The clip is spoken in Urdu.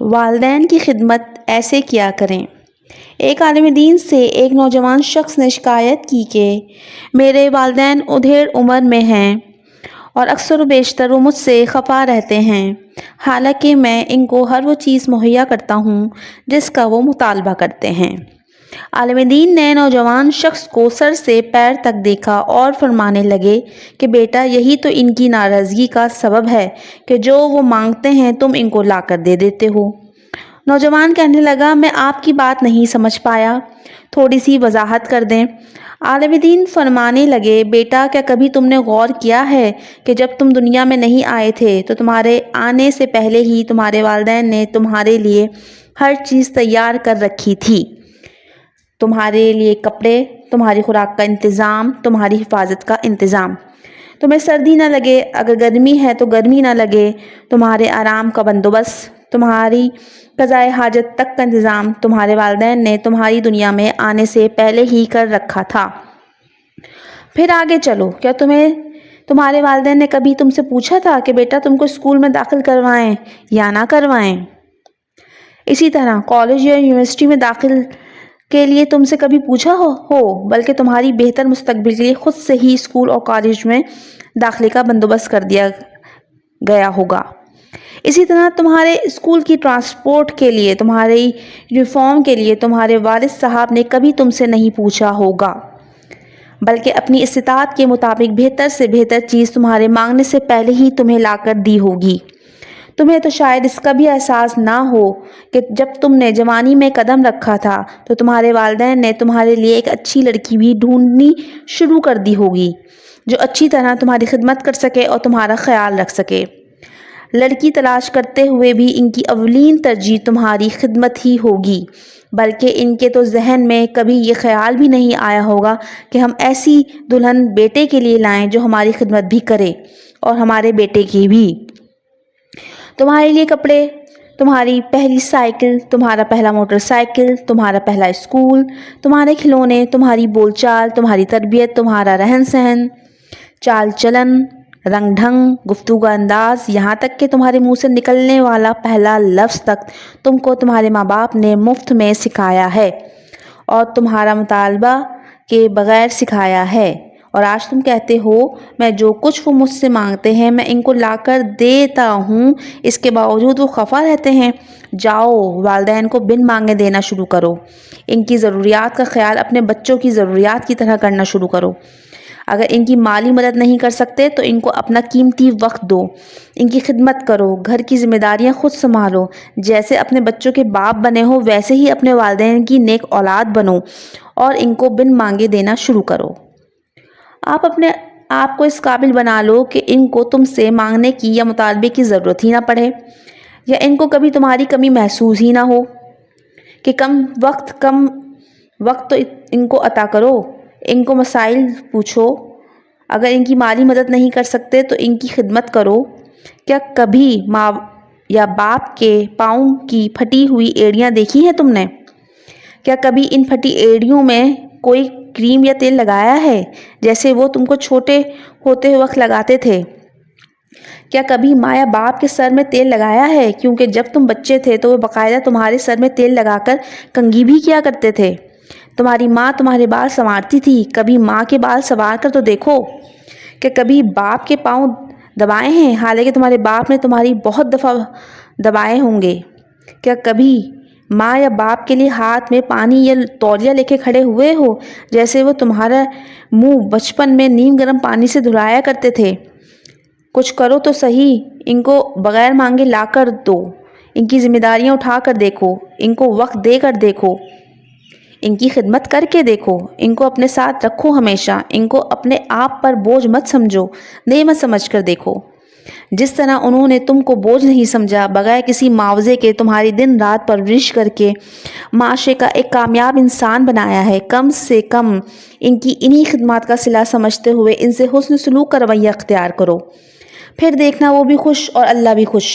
والدین کی خدمت ایسے کیا کریں۔ ایک عالم دین سے ایک نوجوان شخص نے شکایت کی کہ میرے والدین ادھیڑ عمر میں ہیں اور اکثر و بیشتر وہ مجھ سے خفا رہتے ہیں، حالانکہ میں ان کو ہر وہ چیز مہیا کرتا ہوں جس کا وہ مطالبہ کرتے ہیں۔ عالم دین نے نوجوان شخص کو سر سے پیر تک دیکھا اور فرمانے لگے کہ بیٹا، یہی تو ان کی ناراضگی کا سبب ہے کہ جو وہ مانگتے ہیں تم ان کو لا کر دے دیتے ہو۔ نوجوان کہنے لگا، میں آپ کی بات نہیں سمجھ پایا، تھوڑی سی وضاحت کر دیں۔ عالم دین فرمانے لگے، بیٹا، کیا کبھی تم نے غور کیا ہے کہ جب تم دنیا میں نہیں آئے تھے تو تمہارے آنے سے پہلے ہی تمہارے والدین نے تمہارے لیے ہر چیز تیار کر رکھی تھی؟ تمہارے لیے کپڑے، تمہاری خوراک کا انتظام، تمہاری حفاظت کا انتظام، تمہیں سردی نہ لگے، اگر گرمی ہے تو گرمی نہ لگے، تمہارے آرام کا بندوبست، تمہاری قضائے حاجت تک کا انتظام تمہارے والدین نے تمہاری دنیا میں آنے سے پہلے ہی کر رکھا تھا۔ پھر آگے چلو، کیا تمہارے والدین نے کبھی تم سے پوچھا تھا کہ بیٹا تم کو اسکول میں داخل کروائیں یا نہ کروائیں؟ اسی طرح کالج یا یونیورسٹی میں داخل کے لیے تم سے کبھی پوچھا ہو بلکہ تمہاری بہتر مستقبل کے لیے خود سے ہی اسکول اور کالج میں داخلے کا بندوبست کر دیا گیا ہوگا۔ اسی طرح تمہارے اسکول کی ٹرانسپورٹ کے لیے، تمہاری یونیفارم کے لیے تمہارے والد صاحب نے کبھی تم سے نہیں پوچھا ہوگا، بلکہ اپنی استطاعت کے مطابق بہتر سے بہتر چیز تمہارے مانگنے سے پہلے ہی تمہیں لا کر دی ہوگی۔ تمہیں تو شاید اس کا بھی احساس نہ ہو کہ جب تم نے جوانی میں قدم رکھا تھا تو تمہارے والدین نے تمہارے لیے ایک اچھی لڑکی بھی ڈھونڈنی شروع کر دی ہوگی جو اچھی طرح تمہاری خدمت کر سکے اور تمہارا خیال رکھ سکے۔ لڑکی تلاش کرتے ہوئے بھی ان کی اولین ترجیح تمہاری خدمت ہی ہوگی، بلکہ ان کے تو ذہن میں کبھی یہ خیال بھی نہیں آیا ہوگا کہ ہم ایسی دلہن بیٹے کے لیے لائیں جو ہماری خدمت بھی کرے اور ہمارے بیٹے کی بھی۔ تمہارے لیے کپڑے، تمہاری پہلی سائیکل، تمہارا پہلا موٹر سائیکل، تمہارا پہلا اسکول، تمہارے کھلونے، تمہاری بول چال، تمہاری تربیت، تمہارا رہن سہن، چال چلن، رنگ ڈھنگ، گفتگو کا انداز، یہاں تک کہ تمہارے منہ سے نکلنے والا پہلا لفظ تک تم کو تمہارے ماں باپ نے مفت میں سکھایا ہے اور تمہارا مطالبہ کے بغیر سکھایا ہے، اور آج تم کہتے ہو میں جو کچھ وہ مجھ سے مانگتے ہیں میں ان کو لا کر دیتا ہوں، اس کے باوجود وہ خفا رہتے ہیں۔ جاؤ، والدین کو بن مانگے دینا شروع کرو، ان کی ضروریات کا خیال اپنے بچوں کی ضروریات کی طرح کرنا شروع کرو۔ اگر ان کی مالی مدد نہیں کر سکتے تو ان کو اپنا قیمتی وقت دو، ان کی خدمت کرو، گھر کی ذمہ داریاں خود سنبھالو، جیسے اپنے بچوں کے باپ بنے ہو ویسے ہی اپنے والدین کی نیک اولاد بنو اور ان کو بن مانگے دینا شروع کرو۔ آپ اپنے آپ کو اس قابل بنا لو کہ ان کو تم سے مانگنے کی یا مطالبے کی ضرورت ہی نہ پڑے، یا ان کو کبھی تمہاری کمی محسوس ہی نہ ہو کہ کم وقت تو ان کو عطا کرو، ان کو مسائل پوچھو، اگر ان کی مالی مدد نہیں کر سکتے تو ان کی خدمت کرو۔ کیا کبھی ماں یا باپ کے پاؤں کی پھٹی ہوئی ایڑیاں دیکھی ہیں تم نے؟ کیا کبھی ان پھٹی ایڑیوں میں کوئی کریم یا تیل لگایا ہے جیسے وہ تم کو چھوٹے ہوتے وقت لگاتے تھے؟ کیا کبھی ماں یا باپ کے سر میں تیل لگایا ہے کیونکہ جب تم بچے تھے تو وہ باقاعدہ تمہارے سر میں تیل لگا کر کنگھی بھی کیا کرتے تھے؟ تمہاری ماں تمہارے بال سنوارتی تھی، کبھی ماں کے بال سنوار کر تو دیکھو۔ کیا کبھی باپ کے پاؤں دبائے ہیں حالانکہ تمہارے باپ نے تمہاری بہت دفعہ دبائے ہوں گے؟ کیا کبھی ماں یا باپ کے لیے ہاتھ میں پانی یا تولیہ لے کے کھڑے ہوئے ہو جیسے وہ تمہارا منہ بچپن میں نیم گرم پانی سے دھلایا کرتے تھے؟ کچھ کرو تو صحیح، ان کو بغیر مانگے لا کر دو، ان کی ذمہ داریاں اٹھا کر دیکھو، ان کو وقت دے کر دیکھو، ان کی خدمت کر کے دیکھو، ان کو اپنے ساتھ رکھو ہمیشہ، ان کو اپنے آپ پر بوجھ مت سمجھو، نعمت سمجھ کر دیکھو۔ جس طرح انہوں نے تم کو بوجھ نہیں سمجھا، بغیر کسی معاوضے کے تمہاری دن رات پرورش کر کے معاشرے کا ایک کامیاب انسان بنایا ہے، کم سے کم ان کی انہی خدمات کا صلہ سمجھتے ہوئے ان سے حسن سلوک کا رویہ اختیار کرو، پھر دیکھنا وہ بھی خوش اور اللہ بھی خوش۔